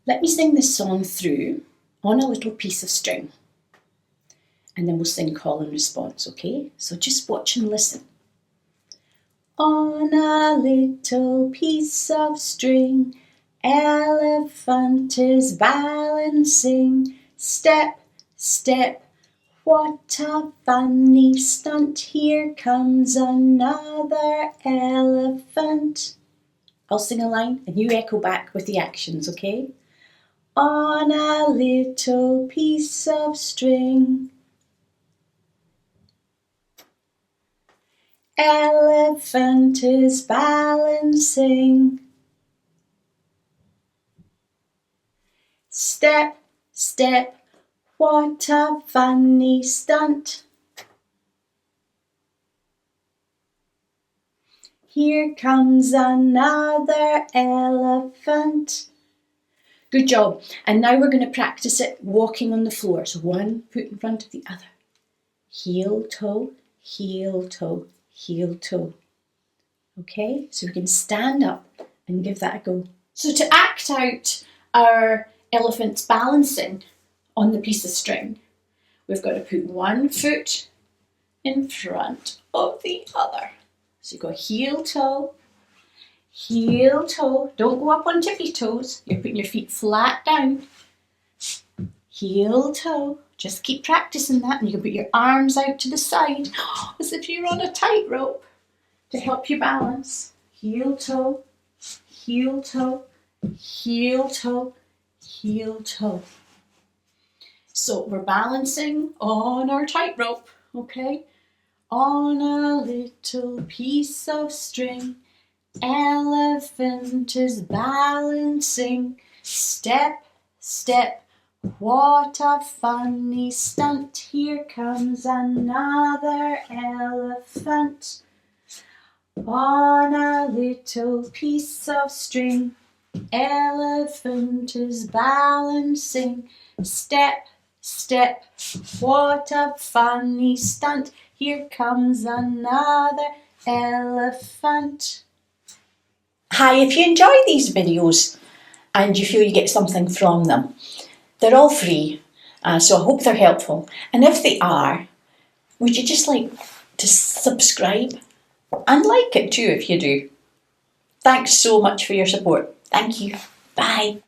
Let me sing this song through on a little piece of string, and then we'll sing call and response, okay? So just watch and listen. On a little piece of string, elephant is balancing. Step, step, what a funny stunt. Here comes another elephant. I'll sing a line and you echo back with the actions, okay? On a little piece of string, elephant is balancing. Step, step, what a funny stunt. Here comes another elephant. Good job. And now we're going to practice it walking on the floor. So one foot in front of the other. Heel, toe, heel, toe, heel, toe. Okay, so we can stand up and give that a go. So to act out our elephant's balancing on the piece of string, we've got to put one foot in front of the other. So you go heel, toe, don't go up on tippy toes, you're putting your feet flat down, heel, toe, just keep practicing that, and you can put your arms out to the side as if you're on a tightrope to help you balance. Heel, toe, heel, toe, heel, toe, heel, toe. So we're balancing on our tightrope, okay? On a little piece of string, elephant is balancing. Step, step, what a funny stunt. Here comes another elephant. On a little piece of string, elephant is balancing. Step, step, what a funny stunt. Here comes another elephant. Hi, if you enjoy these videos and you feel you get something from them, they're all free, so I hope they're helpful. And if they are, would you just like to subscribe and like it too if you do? Thanks so much for your support. Thank you. Bye.